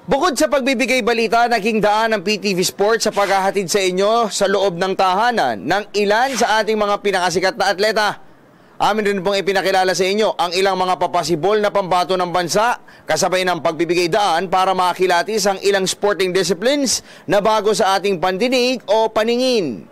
Bukod sa pagbibigay balita, naging daan ng PTV Sports sa paghahatid sa inyo sa loob ng tahanan ng ilan sa ating mga pinakasikat na atleta. Amin rin pong ipinakilala sa inyo ang ilang mga papasibol na pambato ng bansa, kasabay ng pagbibigay daan para makilatis ang ilang sporting disciplines na bago sa ating pandinig o paningin.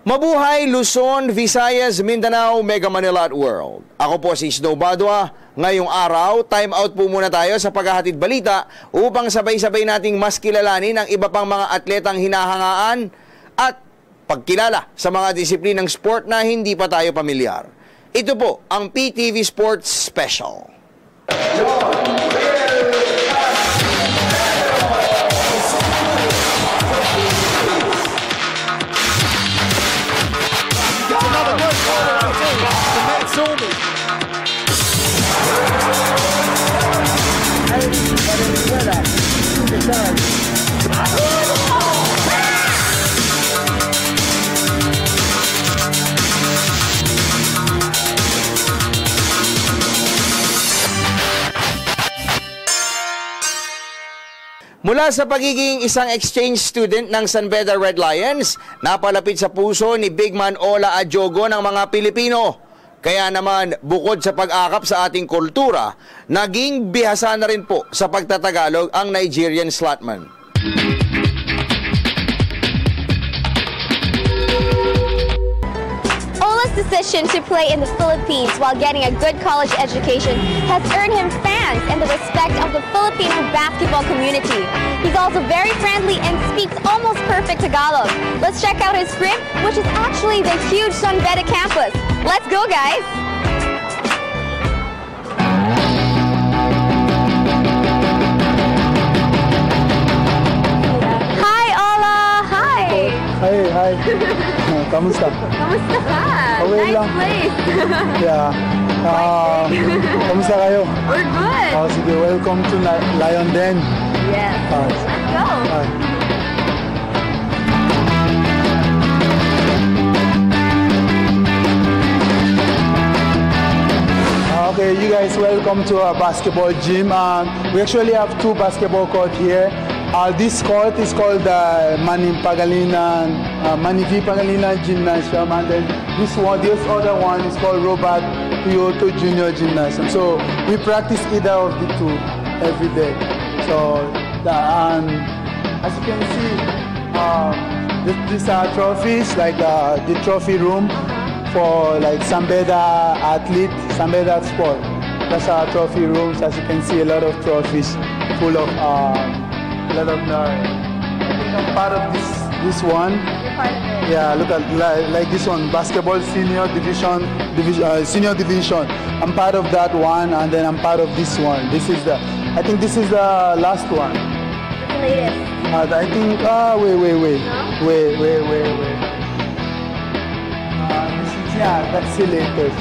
Mabuhay Luzon, Visayas, Mindanao, Mega Manila at World. Ako po si Snow Badua. Ngayong araw, time out po muna tayo sa paghahatid balita upang sabay-sabay nating mas kilalanin ang iba pang mga atletang hinahangaan at pagkilala sa mga disiplinang sport na hindi pa tayo pamilyar. Ito po ang PTV Sports Special. Mula sa pagiging isang exchange student ng San Beda Red Lions, napalapit sa puso ni Big Man Ola Adjogo ng mga Pilipino. Kaya naman, bukod sa pag-akap sa ating kultura, naging bihasa na rin po sa pagtatagalog ang Nigerian slotman. Ola's decision to play in the Philippines while getting a good college education has earned him fans and the respect of the Filipino basketball community. He's also very friendly and speaks almost perfect Tagalog. Let's check out his crib, which is actually the huge San Beda campus. Let's go, guys! Hi, Ola! Hi! Hi! Kamusta? Kamusta ka? Okay Nice lang. place! Yeah. Kamusta kayo? We're good! Sige, welcome to Lion Den. Yes. Let's go! Okay, you guys, welcome to our basketball gym. We actually have two basketball courts here. This court is called the Manny V. Pangilinan Gymnasium, and then this other one is called Robert Kyoto Junior Gymnasium. So we practice either of the two every day. So as you can see, these are trophies, like the trophy room for like San Beda athlete, San Beda sport. That's our trophy rooms. As you can see, a lot of trophies full of I think I'm part of this one. You're part of it. Yeah, look at like this one, basketball senior division. I'm part of that one, and then I'm part of this one. I think this is the last one. What's the latest? I think wait. No? Wait. That's the latest.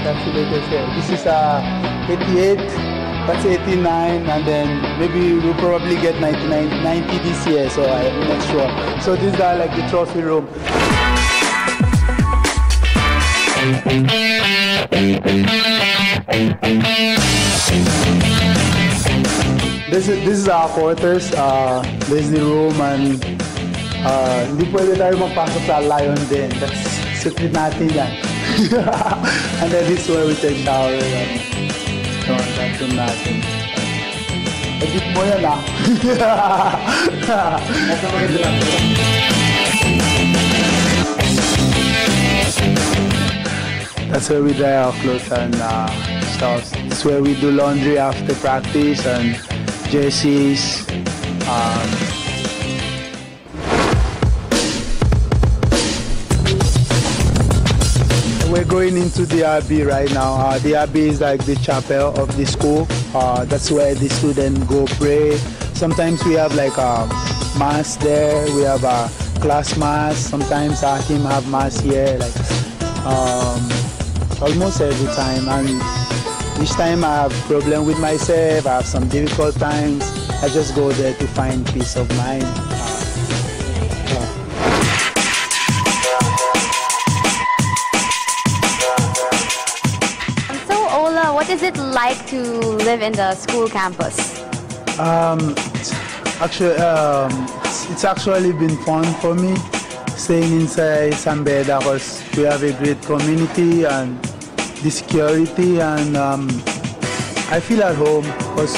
Yeah. This is 88. That's 89, and then maybe we'll probably get 90 this year, so I'm not sure. So these are like the trophy room. This is our quarters. This is the room, and hindi pwede tayo magpasok sa Lion Den. That's secret natin yan. And then this is where we take shower. That's natin. Edit mo yan That's where we dry our clothes and stuff. That's where we do laundry after practice and jerseys. We're going into the Abbey right now. The Abbey is like the chapel of the school. That's where the students go pray. Sometimes we have like a mass there. We have a class mass. Sometimes our team have mass here, like almost every time. And each time I have problem with myself, I have some difficult times, I just go there to find peace of mind. What is it like to live in the school campus? Actually, it's actually been fun for me staying inside San Beda because we have a great community and the security, and I feel at home because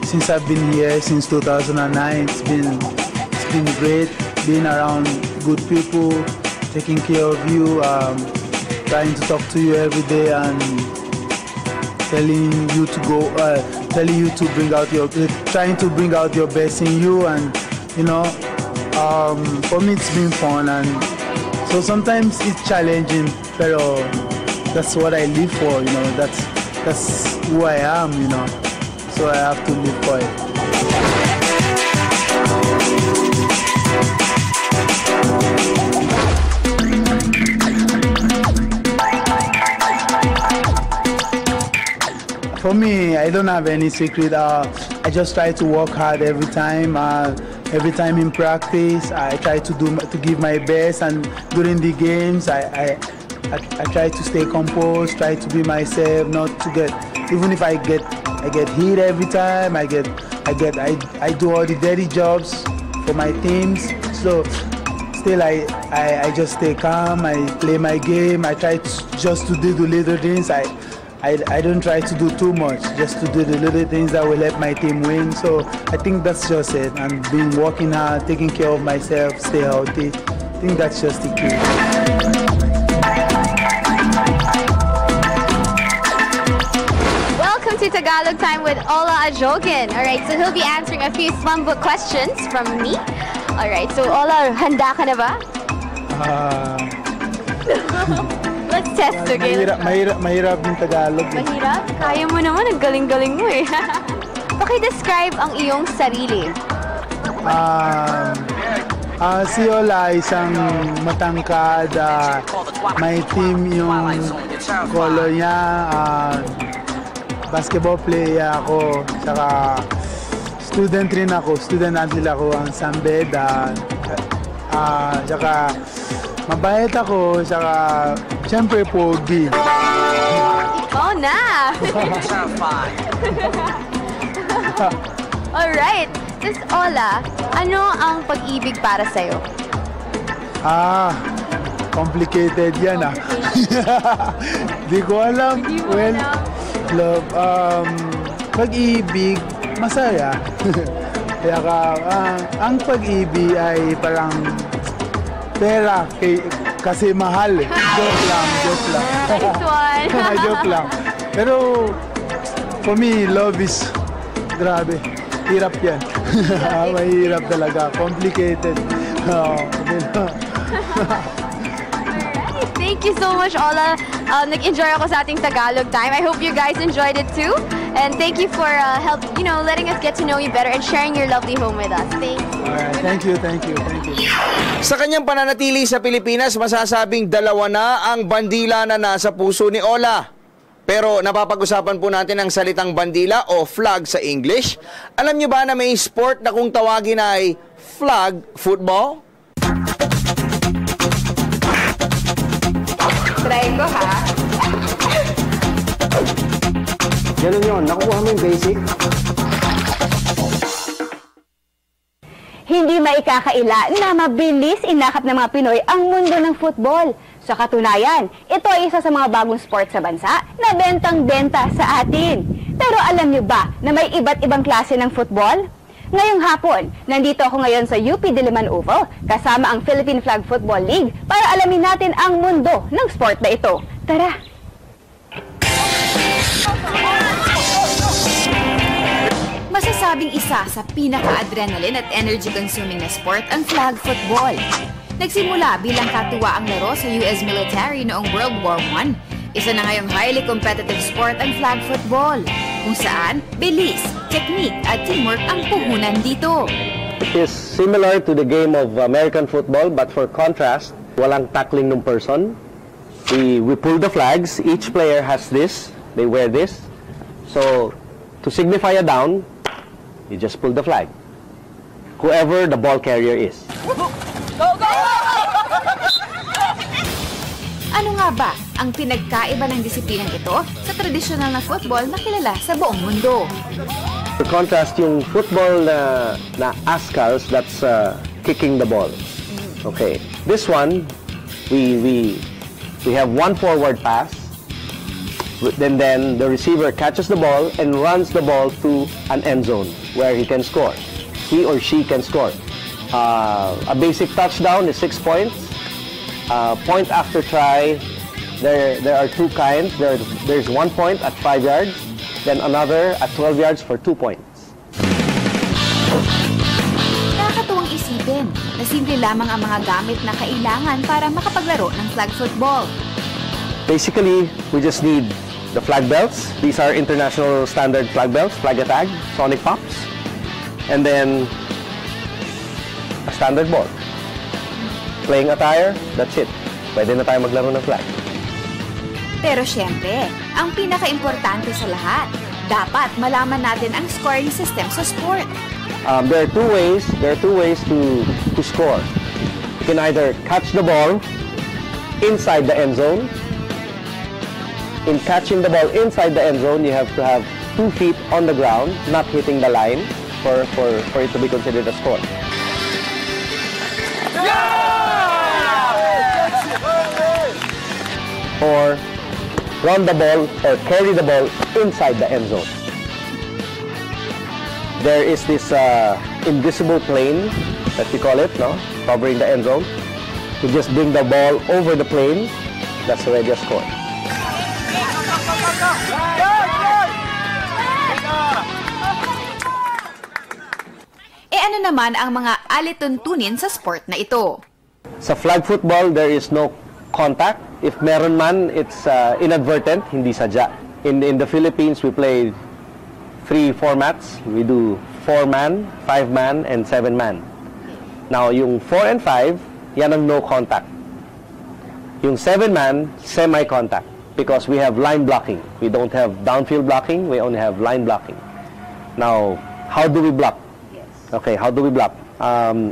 since I've been here since 2009, it's been great being around good people, taking care of you, trying to talk to you every day and telling you to go, telling you to bring out trying to bring out your best in you, and you know, for me it's been fun, and so sometimes it's challenging, pero that's what I live for, you know, that's who I am, you know, so I have to live for it. For me, I don't have any secret. I just try to work hard every time. Every time in practice, I try to give my best, and during the games, I try to stay composed, try to be myself, not to get. Even if I get hit every time, I do all the dirty jobs for my teams. So still, I just stay calm. I play my game. I try just to do the little things. I don't try to do too much, just to do the little things that will help my team win. So I think that's just it. And been working hard, taking care of myself, stay healthy. I think that's just the key. Welcome to Tagalog Time with Ola Ajogan. Alright, so he'll be answering a few slumbook questions from me. Alright, so Ola, handa ka na ba? Let's test, okay? Mahirap yung Tagalog. Mahirap? Kaya mo naman, ang galing-galing mo eh. Paki-describe ang iyong sarili. Si Ola, isang matangkad, may team yung color niya, basketball player ako, saka student rin ako, student athlete ako ang San Beda, saka mabait ako, saka siyempre pogi. Oh na! Alright, Sis Ola, ano ang pag-ibig para sa'yo? Complicated yan Di ko alam. Well, love, pag-ibig, masaya. Kaya ang pag-ibig ay parang pera kasi mahal. Joke lang. Nice one. Joke lang. Pero for me, love is grabe. Hirap yan. Mahirap talaga. Complicated. Thank you so much, Ola. Nag-enjoy ako sa ating Tagalog time. I hope you guys enjoyed it too. And thank you for letting us get to know you better and sharing your lovely home with us. Thank you. Alright, thank you. Sa kanyang pananatili sa Pilipinas, masasabing dalawa na ang bandila na nasa puso ni Ola. Pero napapag-usapan po natin ang salitang bandila o flag sa English. Alam niyo ba na may sport na kung tawagin ay flag football? Try ko ha. Ganun yun, nakukuha mo yung basic. Hindi maikakaila na mabilis inakap ng mga Pinoy ang mundo ng football. Sa katunayan, ito ay isa sa mga bagong sport sa bansa na bentang-benta sa atin. Pero alam niyo ba na may iba't ibang klase ng football? Ngayong hapon, nandito ako ngayon sa UP Diliman Oval kasama ang Philippine Flag Football League para alamin natin ang mundo ng sport na ito. Tara! Masasabing isa sa pinaka-adrenaline at energy-consuming na sport ang flag football. Nagsimula bilang katuwaang laro sa US military noong World War I. Isa na ngayong highly competitive sport ang flag football, kung saan bilis, technique at teamwork ang puhunan dito. It is similar to the game of American football, but for contrast, walang tackling ng person. We pull the flags. Each player has this. They wear this. So, to signify a down, you just pull the flag. Whoever the ball carrier is. Ano nga ba ang pinagkaiba ng disiplinang ito sa tradisyonal na football na kilala sa buong mundo? For contrast, yung football na Ascals, that's kicking the ball. Okay. This one, we have one forward pass. Then the receiver catches the ball and runs the ball to an end zone where he can score. He or she can score. A basic touchdown is 6 points. Point after try, there are two kinds. There's 1 point at 5 yards, then another at 12 yards for 2 points. Nakakatuwang isipin na simple lamang ang mga gamit na kailangan para makapaglaro ng flag football. Basically, we just need the flag belts. These are international standard flag belts, flag tag, sonic pops, and then a standard ball. Playing attire, that's it. Pwede na tayo maglaro ng flag. Pero syempre, ang pinaka-importante sa lahat, dapat malaman natin ang scoring system sa sport. There are two ways to score. You can either catch the ball inside the end zone. In catching the ball inside the end zone, you have to have 2 feet on the ground, not hitting the line for it to be considered a score. Or run the ball or carry the ball inside the end zone. There is this invisible plane that we call it, no? Covering the end zone. You just bring the ball over the plane, that's already a score. Ano naman ang mga alituntunin sa sport na ito? Sa flag football, there is no contact. If meron man, it's inadvertent, hindi sadya. In the Philippines, we play 3 formats. We do 4-man, 5-man, and 7-man. Now, yung 4 and 5, yan ang no contact. Yung 7-man, semi-contact. Because we have line blocking. We don't have downfield blocking, we only have line blocking. Now, how do we block? Okay, how do we block?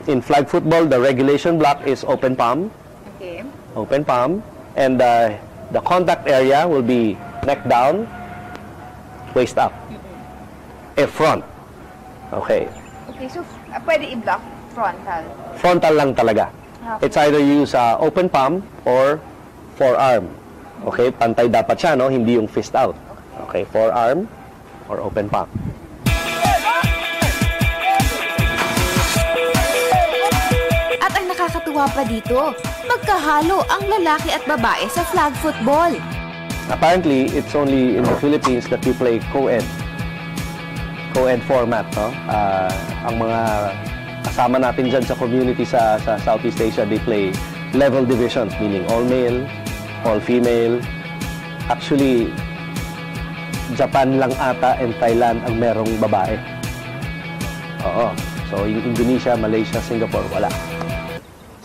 In flag football, the regulation block is open palm. Okay. Open palm. And the contact area will be neck down, waist up. Front. Okay. Okay, so pwede i-block frontal. Frontal lang talaga. Okay. It's either use open palm or forearm. Okay, pantay dapat siya, no? Hindi yung fist out. Okay, forearm or open palm. At ang nakakatuwa pa dito, magkahalo ang lalaki at babae sa flag football. Apparently, it's only in the Philippines that we play co-ed. Co-ed format, no? Ang mga kasama natin dyan sa community sa Southeast Asia, they play level divisions, meaning all male, all female. Actually, Japan lang ata and Thailand ang merong babae. Oo. So, yung Indonesia, Malaysia, Singapore, wala.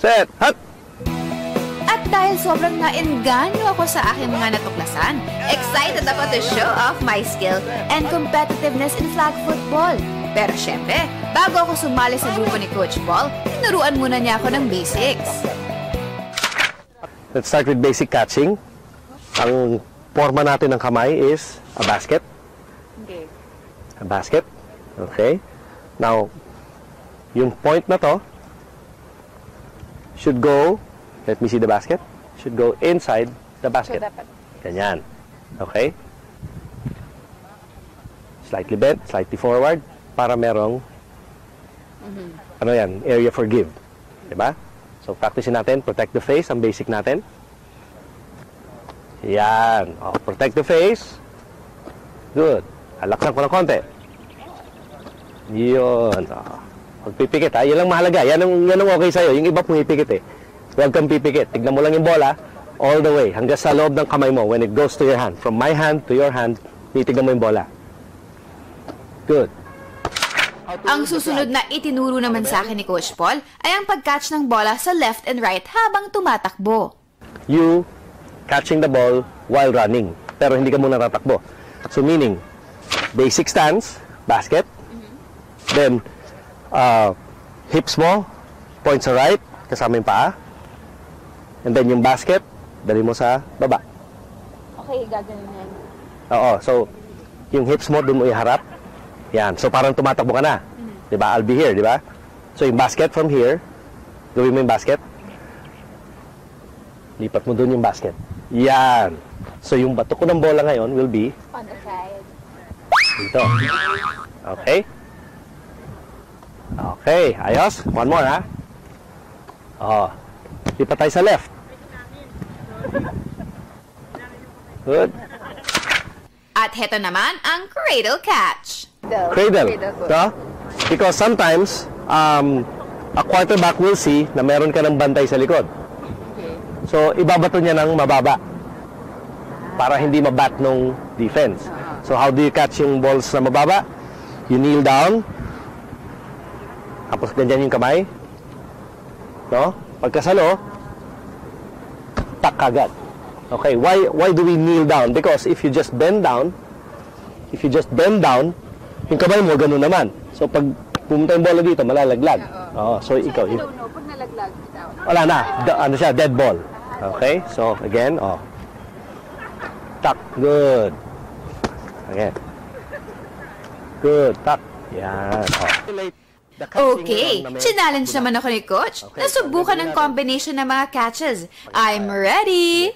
Set! Hut! At dahil sobrang naengganyo ako sa aking mga natuklasan, excited ako to show off my skill and competitiveness in flag football. Pero syempre, bago ako sumali sa grupo ni Coach Paul, tinuruan muna niya ako ng basics. Let's start with basic catching. Ang forma natin ng kamay is a basket. Okay. A basket. Okay. Now, yung point na to should go, let me see the basket, should go inside the basket. So, dapat. Ganyan. Okay? Slightly bent, slightly forward, para merong, ano yan, area for give. Diba? So, practice natin, protect the face, ang basic natin. Yan. Oh, protect the face. Good. Alaksan ko ng konti. Yun. Oh. Magpipikit ha. Yan lang mahalaga. Yan ang okay sa'yo. Yung iba pumipikit eh. Huwag kang pipikit. Tignan mo lang yung bola all the way. Hanggang sa loob ng kamay mo when it goes to your hand. From my hand to your hand, titignan mo yung bola. Good. Ang susunod na itinuro naman sa akin ni Coach Paul ay ang pag-catch ng bola sa left and right habang tumatakbo. You catching the ball while running. Pero hindi ka muna tatakbo. So meaning, basic stance, basket. Then, hips mo, point sa right, kasama yung paa. And then yung basket, dali mo sa baba. Okay, gagawin yan. Oo, so, yung hips mo, doon mo iharap. Yan. So, parang tumatakbo ka na. Diba? I'll be here, diba? So, yung basket from here, gawin mo yung basket. Lipat mo dun yung basket. Yan. So, yung bato ko ng bola ngayon will be On the side. dito. Okay? Okay. Ayos. One more, ha? Oh. Lipat tayo sa left. Good. At heto naman ang cradle catch. Cradle. No? Because sometimes, a quarterback will see na meron ka ng bantay sa likod. So, ibabato niya ng mababa para hindi mabat nung defense. So, how do you catch yung balls na mababa? You kneel down. Tapos ganyan yung kamay. No? Pagkasalo, tak agad. Okay, why do we kneel down? Because if you just bend down, yung kamay mo ganun naman. So, pag pumunta yung bola dito, malalaglag. Oo, so ikaw. No, pag nalaglag, bitaw. Wala na. Ano siya? Dead ball. Okay? So, again, Tuck. Good. Again. Good. Tuck. Yan. Okay, challenge naman ako ni Coach. Nasubukan ng combination ng mga catches. I'm ready!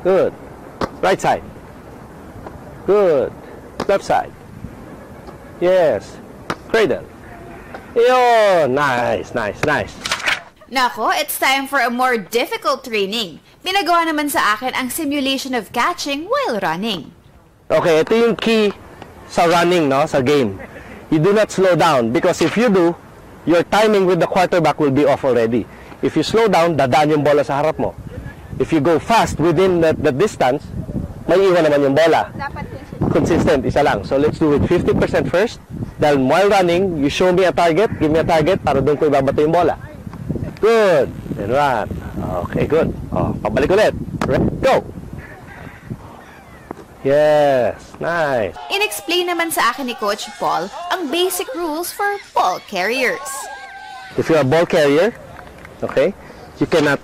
Good. Right side. Good. Left side. Yes. Cradle. Yun. Nice, nice, nice. Nako, it's time for a more difficult training. Pinagawa naman sa akin ang simulation of catching while running. Okay, ito yung key sa running, no, sa game. You do not slow down because if you do, your timing with the quarterback will be off already. If you slow down, dadaan yung bola sa harap mo. If you go fast within the distance, may iwan naman yung bola. Consistent, isa lang. So let's do it 50% first. Dahil while running, you show me a target, give me a target para doon ko ibabato yung bola. Good. Then run. Okay, good. Pabalik ulit. Go. Yes. Nice. In-explain naman sa akin ni Coach Paul ang basic rules for ball carriers. If you're a ball carrier, okay, you cannot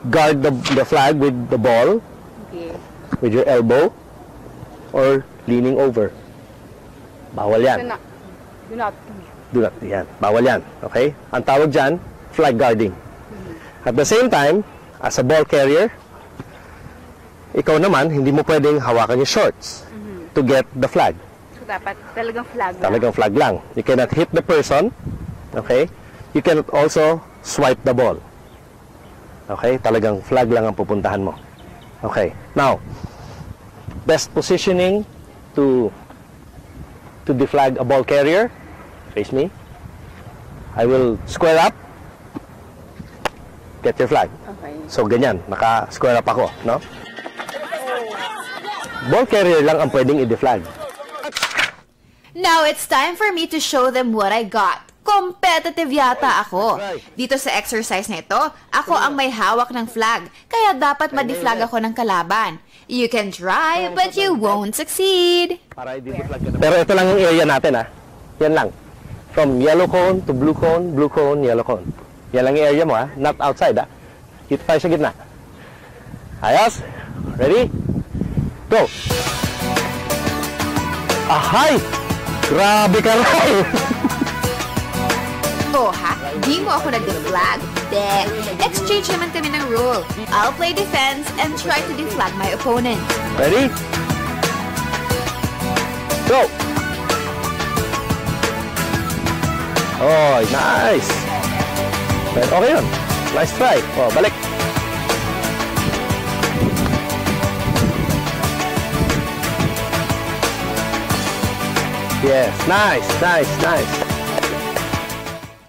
guard the flag with the ball, with your elbow, or leaning over. Bawal yan. Do not. Yan. Bawal yan. Okay? Ang tawag dyan, flag guarding. At the same time, as a ball carrier, ikaw naman, hindi mo pwedeng hawakan yung shorts to get the flag. So, dapat talagang flag lang. Talagang flag lang. You cannot hit the person. Okay? You cannot also swipe the ball. Okay? Talagang flag lang ang pupuntahan mo. Okay. Now, best positioning to deflag a ball carrier. Face me. I will square up. Get your flag. Okay. So, ganyan. Naka-square up ako. No? Ball carrier lang ang pwedeng i-deflag. Now it's time for me to show them what I got. Competitive yata ako. Dito sa exercise na ito, ako ang may hawak ng flag. Kaya dapat ma-deflag ako ng kalaban. You can try, but you won't succeed. Pero ito lang yung area natin, ha? Yan lang. From yellow cone to blue cone, yellow cone. Yan lang yung area mo, ha? Not outside, ha? Dito tayo sa gitna. Ayos? Ready? Go! Ahay! Grabe ka rin! Oh ha? Di mo ako nag-deflag? De. Exchange naman kami ng rule. I'll play defense and try to deflag my opponent. Ready? Go! Oh, nice! Okay yun. Nice try. Oh, balik. Yes, nice, nice, nice.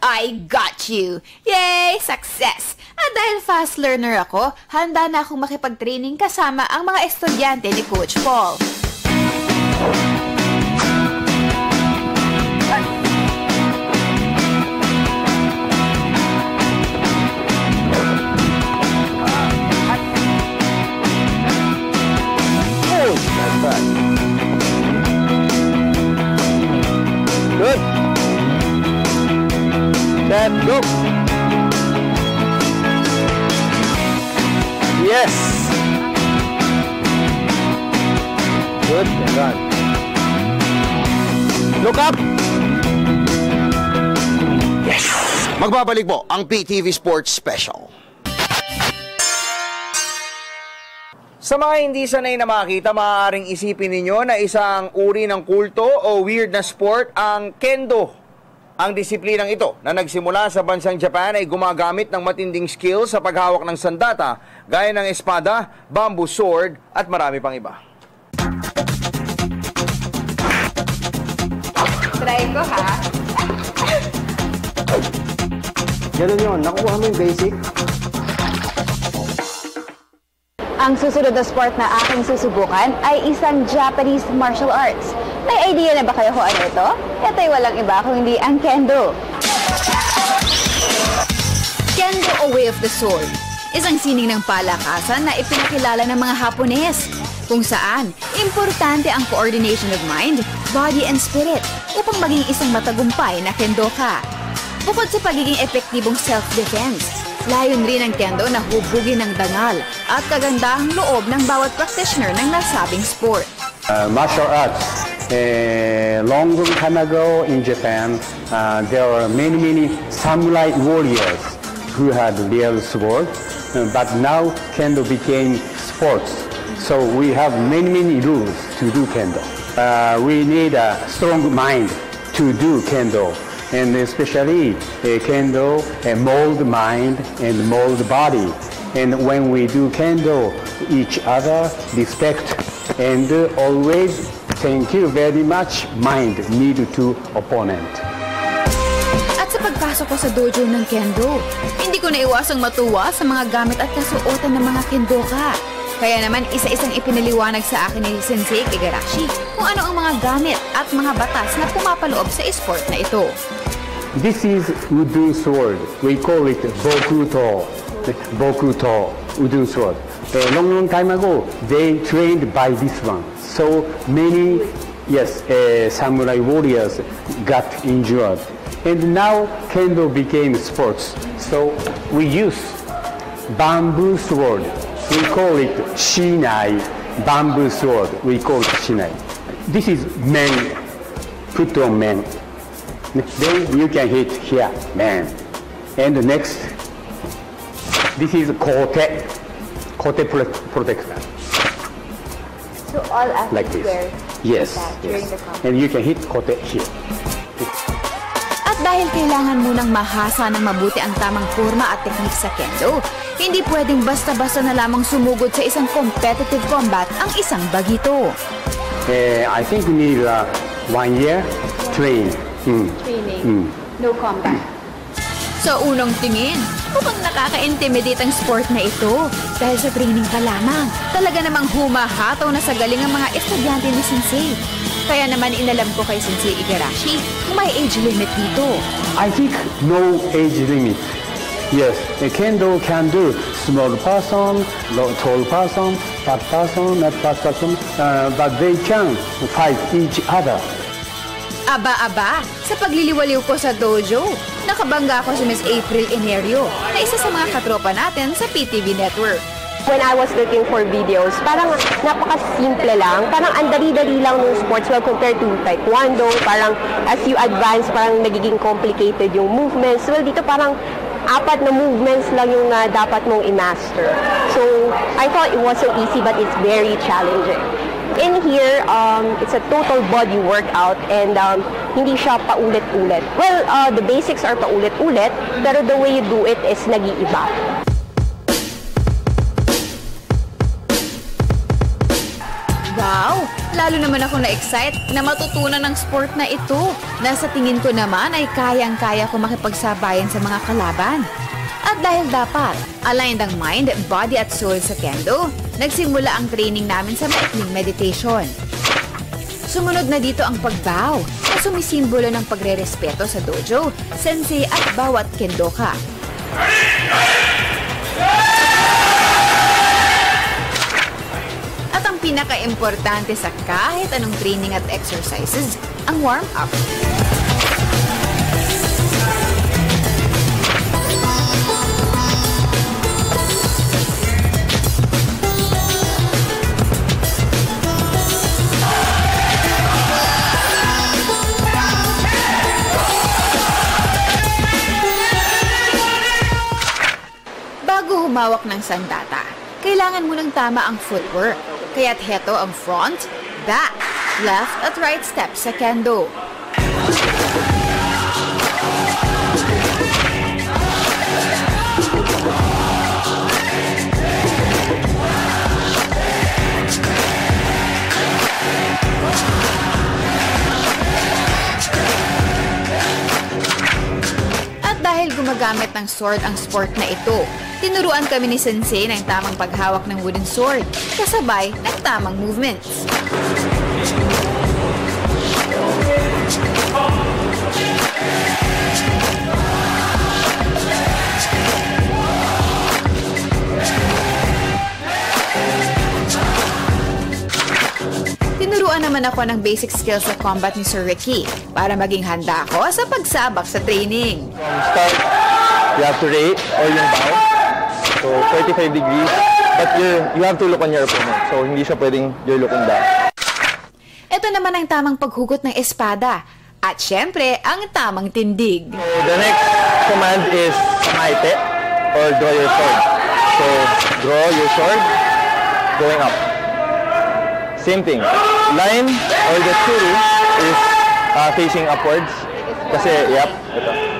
I got you! Yay! Success! At dahil fast learner ako, handa na akong makipag-training kasama ang mga estudyante ni Coach Paul. Oh, that's right. Good. Set, go. Yes. Good, and run. Look up! Magbabalik po ang PTV Sports Special. Sa mga hindi sanay na makita, maaaring isipin ninyo na isang uri ng kulto o weird na sport ang kendo. Ang disiplinang ito na nagsimula sa bansang Japan ay gumagamit ng matinding skill sa paghawak ng sandata gaya ng espada, bamboo sword at marami pang iba. Try ko ha. Ganun yun, nakuha mo yung basic. Ang susunod na sport na aking susubukan ay isang Japanese martial arts. May idea na ba kayo kung ano ito? Ito'y walang iba kung hindi ang kendo. Kendo o Way of the Sword, isang sining ng palakasan na ipinakilala ng mga Hapones, kung saan importante ang coordination of mind, body and spirit upang maging isang matagumpay na kendoka. Bukod sa pagiging epektibong self-defense, layon rin ng kendo na hubugin ng dangal at kagandahang loob ng bawat practitioner ng nasabing sport. Martial arts. Long time ago in Japan, there were many samurai warriors who had real swords, but now kendo became sports. So we have many rules to do kendo. We need a strong mind to do kendo, and especially kendo mold mind and mold body. And when we do kendo, each other respect and always thank you very much mind need to opponent. At sa pagpasok ko sa dojo ng kendo, hindi ko naiwasang matuwa sa mga gamit at kasuotan ng mga kendoka. Kaya naman isa-isang ipinaliwanag sa akin ni Sensei Igarashi kung ano ang mga gamit at mga batas na pumapaloob sa esport na ito. This is wooden sword. We call it bokuto. Bokuto, wooden sword. Long time ago, they trained by this one. So many, samurai warriors got injured. And now kendo became sports. So we use bamboo sword. We call it shinai. Bamboo sword. We call it shinai. This is men. Put on men. Then you can hit here, man. And the next, this is kote. Kote protector. So all athletes Like this. wear Yes. that during the competition. And you can hit kote here. At dahil kailangan munang mahasa ng mabuti ang tamang forma at teknik sa kendo, hindi pwedeng basta-basta na lamang sumugod sa isang competitive combat ang isang bagito. I think we need 1 year train. Training. No combat. Sa unang tingin, mukhang nakaka-intimidate ang sport na ito dahil sa training pa lamang. Talaga namang humahataw na sa galing ang mga estudyante ni Sensei. Kaya naman inalam ko kay Sensei Igarashi kung may age limit dito. I think no age limit. Yes, a kendo can do small person, tall person, fat person, not fat person, but they can fight each other. Aba-aba, sa pagliliwaliw ko sa dojo, nakabangga ako si Miss April Enerio na isa sa mga katropa natin sa PTV Network. When I was looking for videos, parang napaka-simple lang. Parang ang dali-dali lang ng sports well compared to taekwondo. Parang as you advance, parang nagiging complicated yung movements. Well, dito parang 4 na movements lang yung dapat mong i-master. So, I thought it was so easy but it's very challenging. In here, it's a total body workout and hindi siya paulit-ulit. Well, the basics are paulit-ulit, pero the way you do it is nag-iiba. Wow! Lalo naman ako na-excite na matutunan ng sport na ito. Nasa tingin ko naman ay kayang-kaya ko makipagsabayan sa mga kalaban. At dahil dapat aligned ang mind, body at soul sa kendo, nagsimula ang training namin sa maikling meditation. Sumunod na dito ang pagbow na sumisimbolo ng pagre-respeto sa dojo, sensei at bawat kendoka. At ang pinaka-importante sa kahit anong training at exercises, ang warm-up. humawak ng sandata, kailangan mo ng tama ang footwork. Kaya't heto ang front, back, left at right step sa kendo. Dahil gumagamit ng sword ang sport na ito, tinuruan kami ni Sensei ng tamang paghawak ng wooden sword, kasabay ng tamang movements. Tinuruan naman ako ng basic skills sa combat ni Sir Ricky para maging handa ako sa pagsabak sa training. From start, you have to rate or yung bow. So 45 degrees, but you have to look on your opponent. So hindi siya pwedeng you're looking down. Ito naman ang tamang paghugot ng espada. At syempre, ang tamang tindig. So the next command is samaite or draw your sword. So draw your sword, going up. Same thing. Line or the tsuru is facing upwards. Kasi, ito.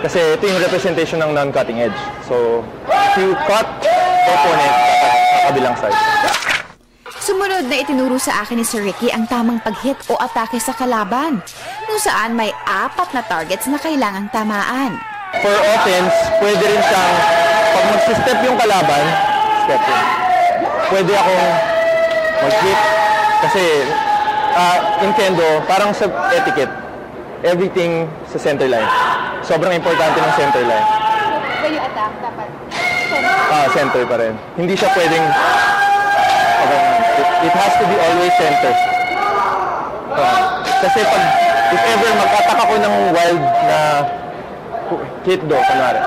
Kasi ito yung representation ng non-cutting edge. So, if you cut opponent sa kabilang side. Sumunod na itinuro sa akin ni Sir Ricky ang tamang pag-hit o atake sa kalaban, kung saan may 4 na targets na kailangang tamaan. For offense, pwede rin siyang, pag mag-step yung kalaban, step in. Pwede akong mag-hit. Kasi, in kendo, parang sa etiquette, everything sa center line. Sobrang importante ng center line. When you attack, dapat Center pa rin. Hindi siya pwedeng, it has to be always center. Kasi pag, if ever mag-attack ako ng wild na hit do, kunwari,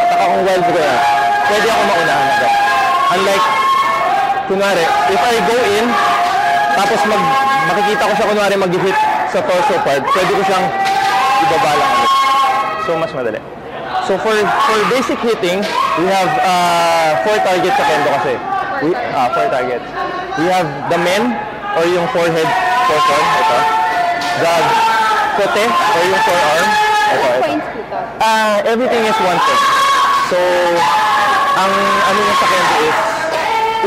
attack akong wild ko yan, pwede ako maunahan agad. Unlike, kunwari, if I go in, tapos makikita ko siya kunwari mag-hit sa torso part, pwede ko siyang ibaba lang ulit. So, mas madali. So, for basic hitting, we have 4 targets sa kendo kasi. 4 targets. We have the men, or yung forehead portion, ito. The kote, or yung forearm, ito. Everything is 1 point. So, ang ano yung sa kendo is,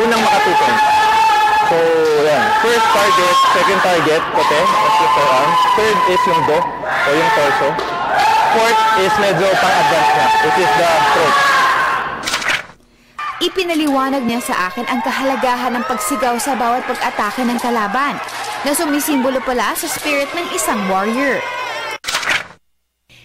unang maka 2 points. So, yan. First target, second target, kote, that's the forearm. Third is yung do, o yung torso. Fourth is medyo pang-advance na, which is the throat. Ipinaliwanag niya sa akin ang kahalagahan ng pagsigaw sa bawat pag-atake ng kalaban, na sumisimbolo pala sa spirit ng isang warrior.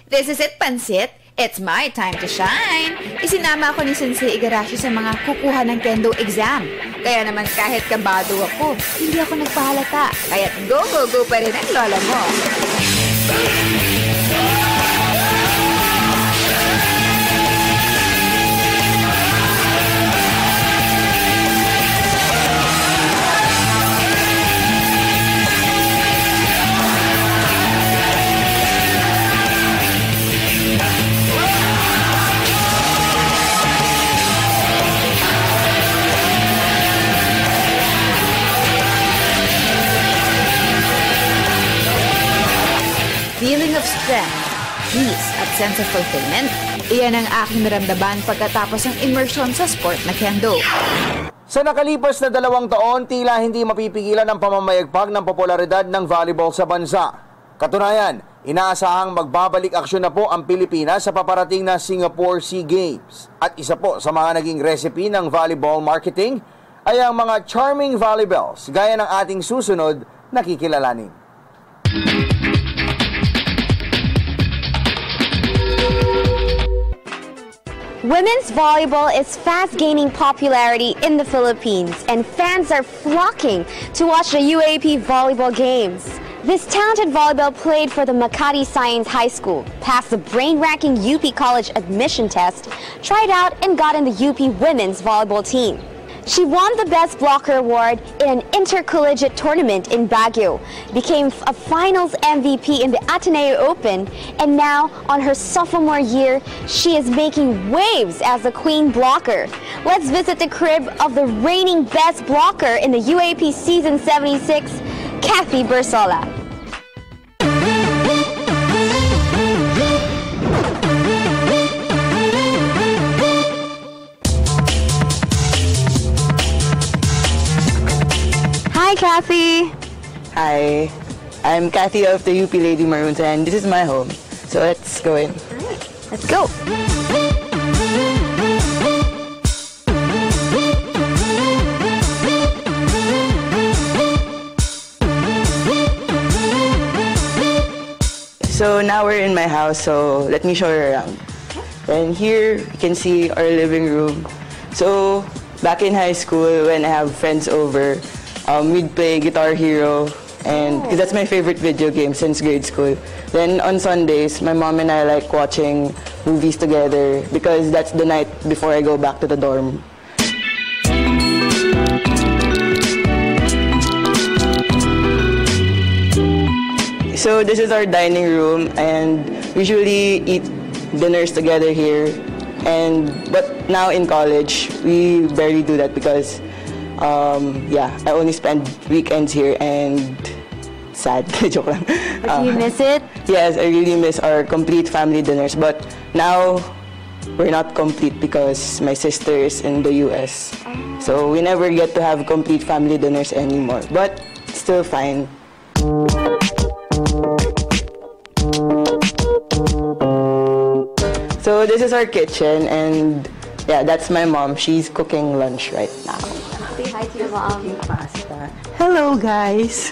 This is it, Pansit. It's my time to shine! Isinama ako ni Sensei Igarashi sa mga kukuha ng kendo exam. Kaya naman kahit kabado ako, hindi ako nagpahalata. Kaya't go pa rin ang lola mo. Feeling of strength, peace, at sense of fulfillment, iyan ang aking naramdaman pagkatapos ng immersion sa sport na kendo. Sa nakalipas na 2 taon, tila hindi mapipigilan ang pamamayagpag ng popularidad ng volleyball sa bansa. Katunayan, inaasahang magbabalik aksyon na po ang Pilipinas sa paparating na Singapore SEA Games. At isa po sa mga naging recipe ng volleyball marketing ay ang mga charming volleyballs gaya ng ating susunod na kikilalanin. Women's volleyball is fast gaining popularity in the Philippines, and fans are flocking to watch the UAP volleyball games. This talented volleyball played for the Makati Science High School, passed the brain-racking UP College admission test, tried out and got in the UP women's volleyball team. She won the Best Blocker Award in an intercollegiate tournament in Baguio, became a finals MVP in the Ateneo Open, and now on her sophomore year, she is making waves as the queen blocker. Let's visit the crib of the reigning Best Blocker in the UAP Season 76, Kathy Bersola. Hi, Kathy. Hi, I'm Kathy of the UP Lady Maroons, and this is my home. So let's go in. Let's go. So now we're in my house, so let me show you around. And here you can see our living room. So back in high school, when I have friends over, we'd play Guitar Hero, and because that's my favorite video game since grade school. Then on Sundays, my mom and I like watching movies together because that's the night before I go back to the dorm. So this is our dining room, and we usually eat dinners together here. But now in college, we barely do that because yeah, I only spend weekends here, and sad. Joke lang. Do you miss it? Yes, I really miss our complete family dinners. But now we're not complete because my sister is in the US. So we never get to have complete family dinners anymore. But still fine. So this is our kitchen, and yeah, that's my mom. She's cooking lunch right now. Say hi to your mom. Pasta. Hello, guys.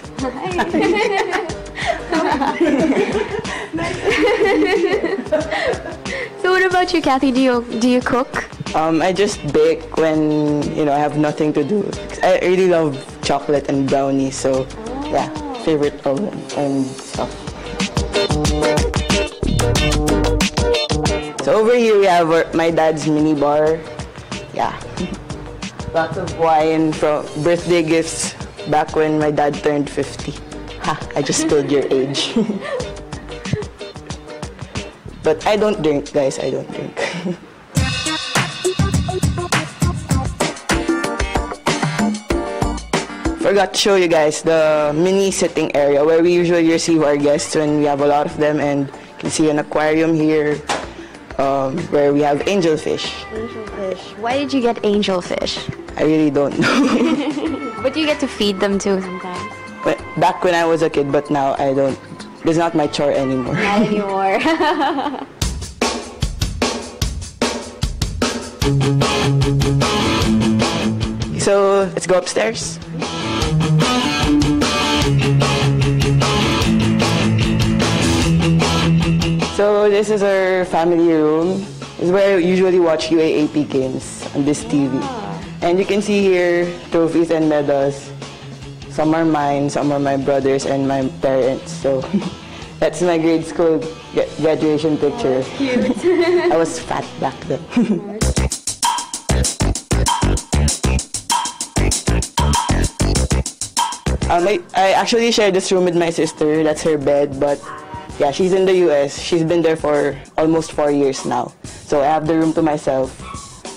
So what about you, Kathy? Do you cook? I just bake when I have nothing to do. I really love chocolate and brownies, so yeah, favorite oven and stuff. So over here we have my dad's mini bar. Yeah. Lots of wine from birthday gifts back when my dad turned 50. Ha, I just told your age. But I don't drink, guys, I don't drink. Forgot to show you guys the mini sitting area where we usually receive our guests when we have a lot of them, and you can see an aquarium here where we have angelfish. Angelfish. Why did you get angelfish? I really don't know. But you get to feed them too sometimes. But back when I was a kid, but now I don't. It's not my chore anymore. Not anymore. So let's go upstairs. So this is our family room. This is where we usually watch UAAP games on this TV. And you can see here trophies and medals. Some are mine, some are my brothers and my parents. So that's my grade school graduation picture. Oh, cute. I was fat back then. I actually share this room with my sister. That's her bed, but yeah, she's in the US. She's been there for almost 4 years now. So I have the room to myself.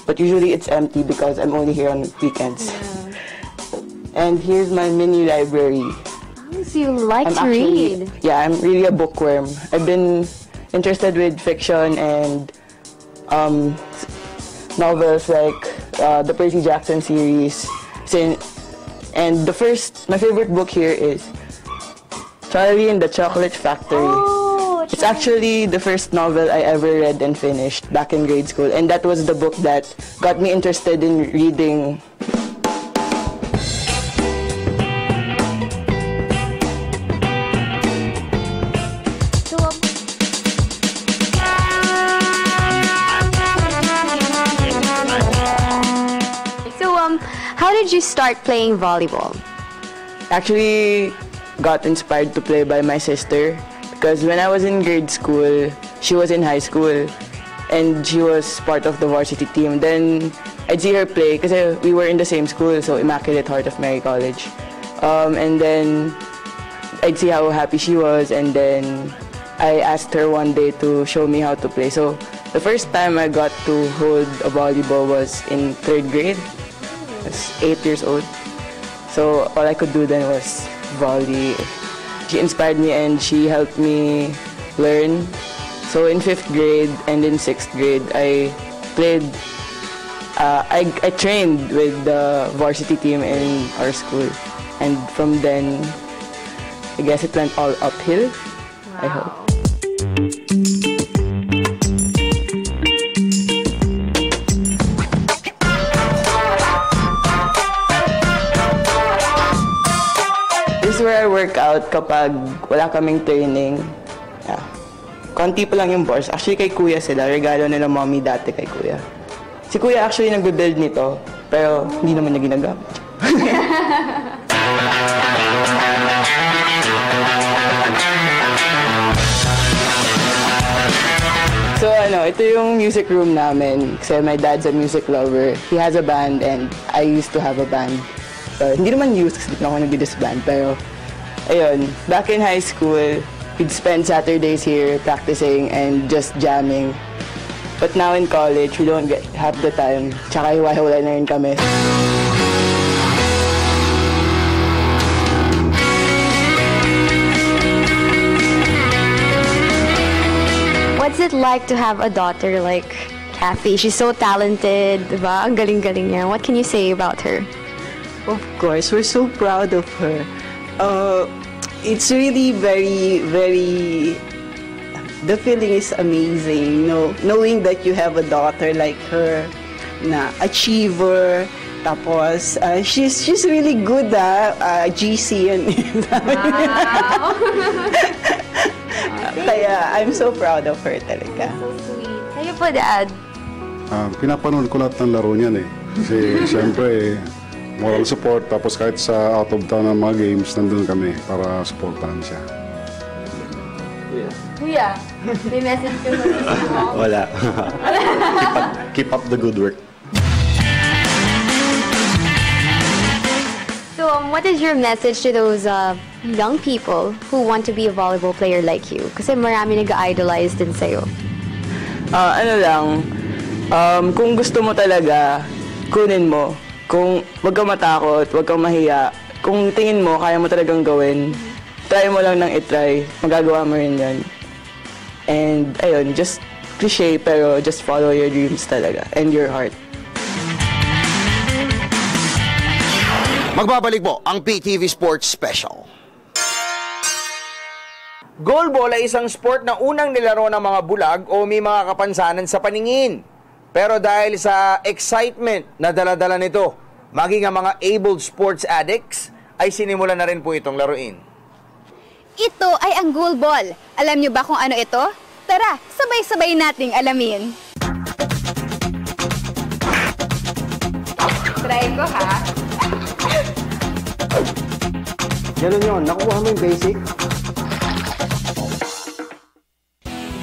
But usually it's empty because I'm only here on weekends. Yeah. And here's my mini library. Oh, so you like to read? Yeah, I'm really a bookworm. I've been interested with fiction and novels like the Percy Jackson series. And my favorite book here is Charlie and the Chocolate Factory. Oh, it's actually the first novel I ever read and finished back in grade school. And that was the book that got me interested in reading. How did you start playing volleyball? Actually got inspired to play by my sister because when I was in grade school, she was in high school and she was part of the varsity team. Then I'd see her play kasi we were in the same school, so Immaculate Heart of Mary College. And then I'd see how happy she was, and then I asked her one day to show me how to play. So the first time I got to hold a volleyball was in 3rd grade. I was 8 years old. So all I could do then was volley. She inspired me and she helped me learn. So in 5th grade and in 6th grade, I played, I trained with the varsity team in our school. And from then, I guess it went all uphill, I hope. This is where I work out kapag wala kaming training. Yeah. Konti pa lang yung balls. Actually, kay Kuya sila. Regalo nila mommy dati kay Kuya. Si Kuya actually nagbe-build nito, pero hindi naman niya ginagamit. So ito yung music room namin. Kasi my dad's a music lover. He has a band and I used to have a band. Hindi naman used kasi na ako nag-disband, pero ayun, back in high school, we'd spend Saturdays here practicing and just jamming. But now in college, we don't have the time. Tsaka hiwa-hiwalay na rin kami. What's it like to have a daughter like Kathy? She's so talented, diba? Ang galing-galing niya. What can you say about her? Of course, we're so proud of her. It's really very, very... The feeling is amazing, you know, knowing that you have a daughter like her, na achiever, tapos she's really good, GC and wow. Kaya I'm so proud of her talaga. So sweet. Kayo po, Dad? Pinapanood ko lahat ng laro niyan eh. Kasi siyempre, moral support, tapos kahit sa out of town ng mga games, nandun kami para supportahan siya. Kuya, may message ka sa Wala. keep up the good work. So, what is your message to those young people who want to be a volleyball player like you? Kasi marami nag-idolize din sa'yo. Kung gusto mo talaga, kunin mo. Kung wag kang matakot, wag kang mahiya. Kung tingin mo, kaya mo talagang gawin, try mo lang nang itry. Magagawa mo rin yan. And ayun, just cliche, pero just follow your dreams talaga and your heart. Magbabalik po ang PTV Sports Special. Goalball ay isang sport na unang nilaro ng mga bulag o may mga kapansanan sa paningin. Pero dahil sa excitement na dala-dala nito, maging ang mga able sports addicts ay sinimulan na rin po itong laruin. Ito ay ang goalball. Alam niyo ba kung ano ito? Tara, sabay-sabay nating alamin. Try ko, ha? Ganun yun. Nakuha mo yung basic.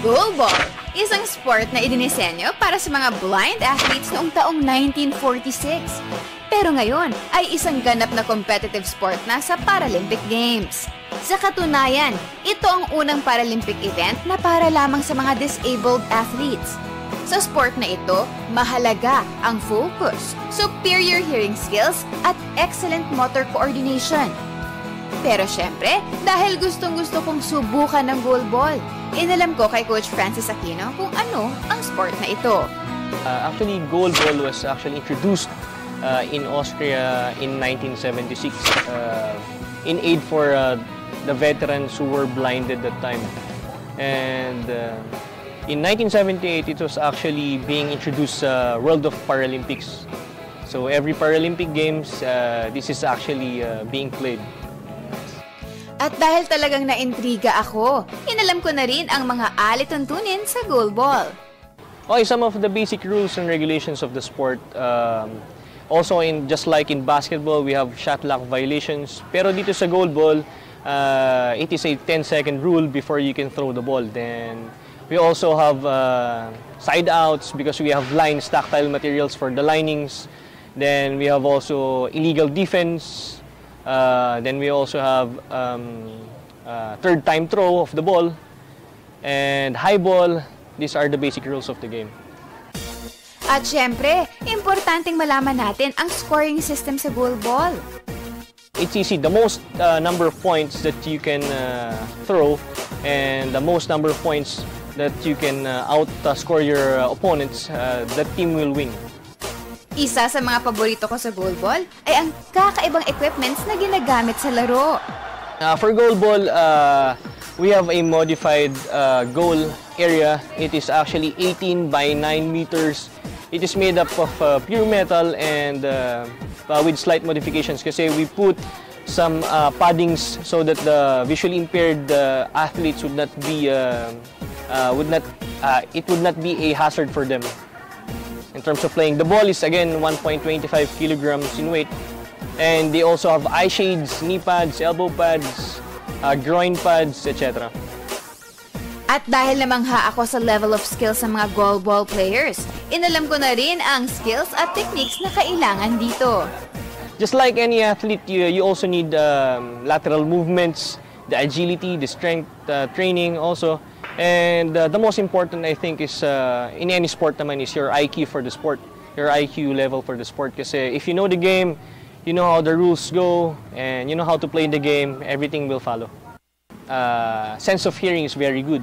Goalball, isang sport na idinisenyo para sa mga blind athletes noong taong 1946. Pero ngayon ay isang ganap na competitive sport na sa Paralympic Games. Sa katunayan, ito ang unang Paralympic event na para lamang sa mga disabled athletes. Sa sport na ito, mahalaga ang focus, superior hearing skills at excellent motor coordination. Pero syempre, dahil gustong-gusto kong subukan ng goalball, inalam ko kay Coach Francis Aquino kung ano ang sport na ito. Actually, goalball was actually introduced in Austria in 1976 in aid for the veterans who were blind at that time. And in 1978, it was actually being introduced sa World of Paralympics. So every Paralympic Games, this is actually being played. At dahil talagang naintriga ako, inalam ko na rin ang mga alituntunin sa goalball. Okay, some of the basic rules and regulations of the sport. Also, just like in basketball, we have shot clock violations. Pero dito sa goalball, it is a 10-second rule before you can throw the ball. Then, We also have side outs because we have lines, tactile materials for the linings. Then we have also illegal defense. Then we also have third time throw of the ball and high ball. These are the basic rules of the game. At syempre, importanteng malaman natin ang scoring system sa goal ball. It's easy. The most number of points that you can throw and the most number of points that you can outscore your opponents, that team will win. Isa sa mga paborito ko sa goal ball ay ang kakaibang equipments na ginagamit sa laro. For goal ball, we have a modified goal area. It is actually 18 by 9 meters. It is made up of pure metal and with slight modifications kasi we put some paddings so that the visually impaired athletes would not be it would not be a hazard for them. In terms of playing, the ball is again 1.25 kilograms in weight, and they also have eye shades, knee pads, elbow pads, groin pads, etc. At dahil namangha ako sa level of skills sa mga goal ball players, inalam ko na rin ang skills at techniques na kailangan dito. Just like any athlete, you also need lateral movements, the agility, the strength training also. And the most important, I think, is in any sport naman is your IQ for the sport, your IQ level for the sport. Kasi if you know the game, you know how the rules go, and you know how to play the game, everything will follow. Sense of hearing is very good.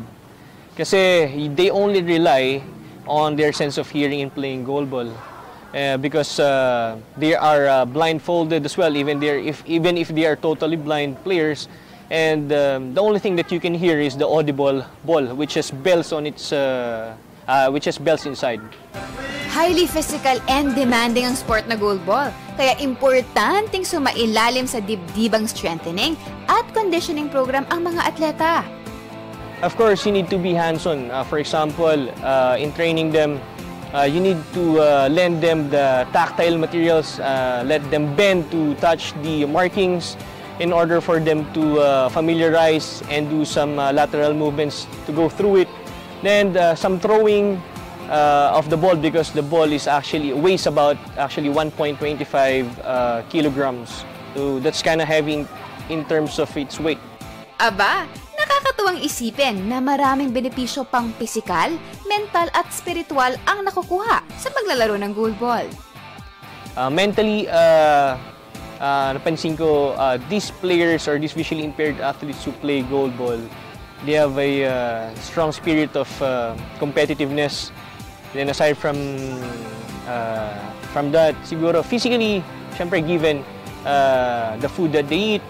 Kasi they only rely on their sense of hearing in playing goal ball. Because they are blindfolded as well, even if they are totally blind players. And the only thing that you can hear is the audible ball, which has bells on its, which has bells inside. Highly physical and demanding ang sport na goal ball, kaya importanteng sumailalim sa dibdibang strengthening at conditioning program ang mga atleta. Of course, you need to be hands-on. For example, in training them, you need to lend them the tactile materials, let them bend to touch the markings, in order for them to familiarize and do some lateral movements to go through it. Then some throwing of the ball because the ball is weighs about 1.25 kilograms. So that's kind of heavy in terms of its weight. Aba, nakakatuwang isipin na maraming benepisyo pang pisikal, mental at spiritual ang nakukuha sa paglalaro ng goal ball. Mentally, napansin ko, these players or these visually impaired athletes who play goal ball, they have a strong spirit of competitiveness. Then aside from that, siguro physically, syempre given the food that they eat,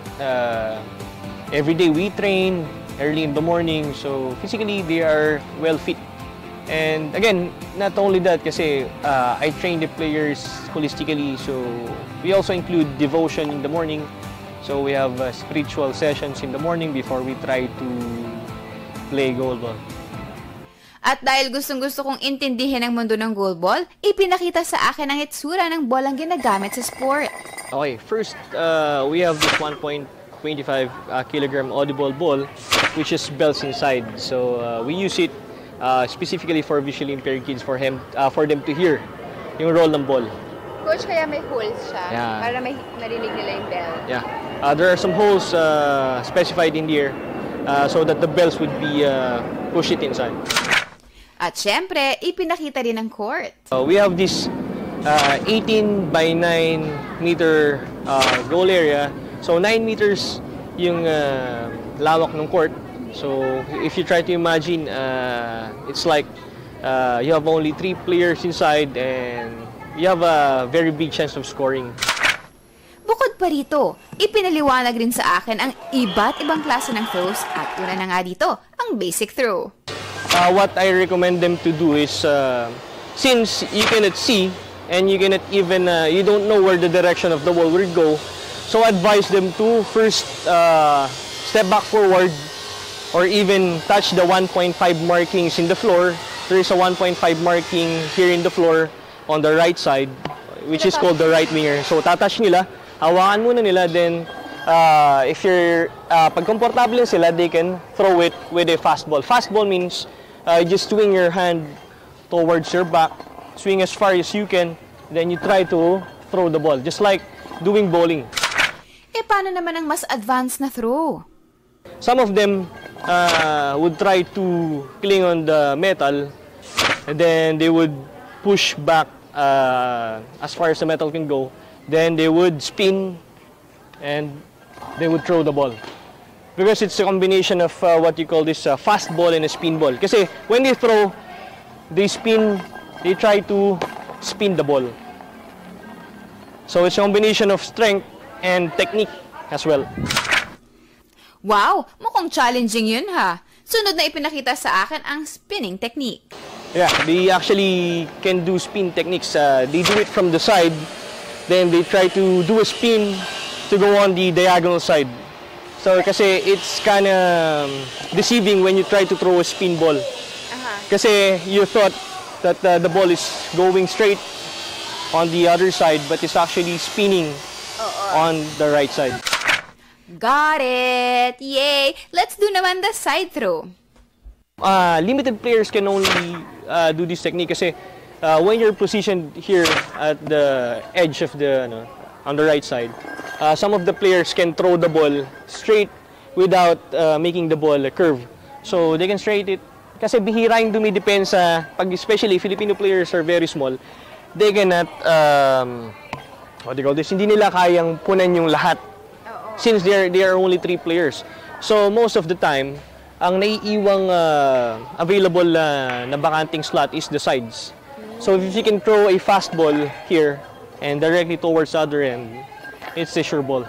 every day we train early in the morning, so physically they are well fit. And again, not only that, kasi I train the players holistically, so we also include devotion in the morning. So we have spiritual sessions in the morning before we try to play goal ball. At dahil gustong-gusto kong intindihin ang mundo ng goal ball, ipinakita sa akin ang itsura ng bolang ginagamit sa sport. Okay, first we have this 1.25 kilogram audible ball, which is bells inside. So we use it specifically for visually impaired kids for them to hear yung roll ng ball. Coach, kaya may holes siya para may narinig nila yung bell. Yeah. There are some holes specified in the air so that the bells would be push it inside. At syempre, ipinakita rin ng court. We have this 18 by 9 meter goal area. So 9 meters yung lawak ng court. So if you try to imagine, it's like you have only 3 players inside and you have a very big chance of scoring. Bukod pa rito, ipinaliwanag rin sa akin ang iba't ibang klase ng throws at una na nga dito, ang basic throw. What I recommend them to do is, since you cannot see and you cannot even, you don't know where the direction of the ball will go, so I advise them to first step back forward or even touch the 1.5 markings in the floor. There is a 1.5 marking here in the floor on the right side, which is called the right winger. So tatouch nila, hawakan muna nila, then if you're, pag komportable sila, they can throw it with a fastball. Fastball means just swing your hand towards your back, swing as far as you can, then you try to throw the ball, just like doing bowling. Paano naman ang mas advanced na throw? Some of them would try to cling on the metal, and then they would push back as far as the metal can go. Then they would spin, and they would throw the ball. Because it's a combination of what you call this fast ball and a spin ball. Kasi when they throw, they spin, they try to spin the ball. So it's a combination of strength and technique as well. Wow, mukhang challenging yun ha. Sunod na ipinakita sa akin ang spinning technique. Yeah, they actually can do spin techniques. They do it from the side, then they try to do a spin to go on the diagonal side. So kasi it's kind of deceiving when you try to throw a spin ball. Kasi you thought that the ball is going straight on the other side, but it's actually spinning on the right side. Got it! Yay! Let's do naman the side throw. Limited players can only do this technique kasi when you're positioned here at the edge of the on the right side, some of the players can throw the ball straight without making the ball a curve. So they can straight it. Kasi bihira yung dumidepensa, pag especially Filipino players are very small, they cannot, what do you call this, hindi nila kayang punan yung lahat. Since there are only 3 players. So most of the time, ang naiiwang available na bakanting slot is the sides. So if you can throw a fast ball here and directly towards the other end, it's a sure ball.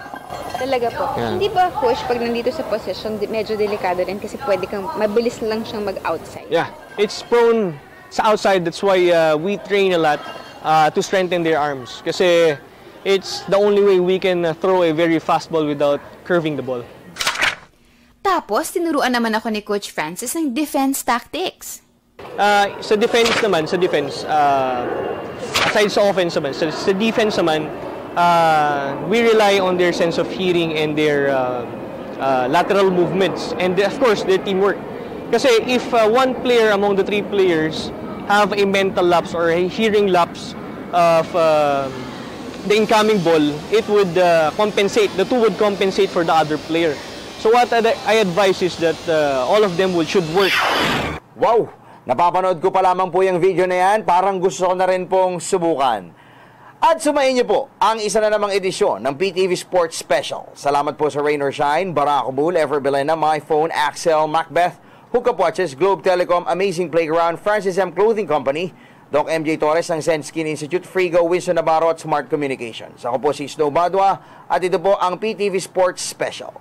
Talaga po. Yeah. Hindi ba, Coach, pag nandito sa position, medyo delikado rin kasi pwede kang, mabilis lang siyang mag-outside. Yeah, it's prone sa outside. That's why we train a lot to strengthen their arms. Kasi it's the only way we can throw a very fast ball without curving the ball. Tapos, tinuruan naman ako ni Coach Francis ng defense tactics. Sa defense naman, aside sa offense naman, sa defense naman, we rely on their sense of hearing and their lateral movements. And of course, their teamwork. Kasi if one player among the 3 players have a mental lapse or a hearing lapse of the incoming ball, it would compensate. The 2 would compensate for the other player. So what I advise is that all of them should work. Wow! Napapanood ko pa lamang po yung video na yan. Parang gusto ko na rin pong subukan. At sumayin niyo po ang isa na namang edisyon ng PTV Sports Special. Salamat po sa Rain or Shine, Barako Bull, Ever Belena, My Phone, Axel, Macbeth, Hookup Watches, Globe Telecom, Amazing Playground, Francis M. Clothing Company, Doc MJ Torres ng Zen Skin Institute, Frigo, Winston Navarro at Smart Communications. Ako po si Snow Badwa at ito po ang PTV Sports Special.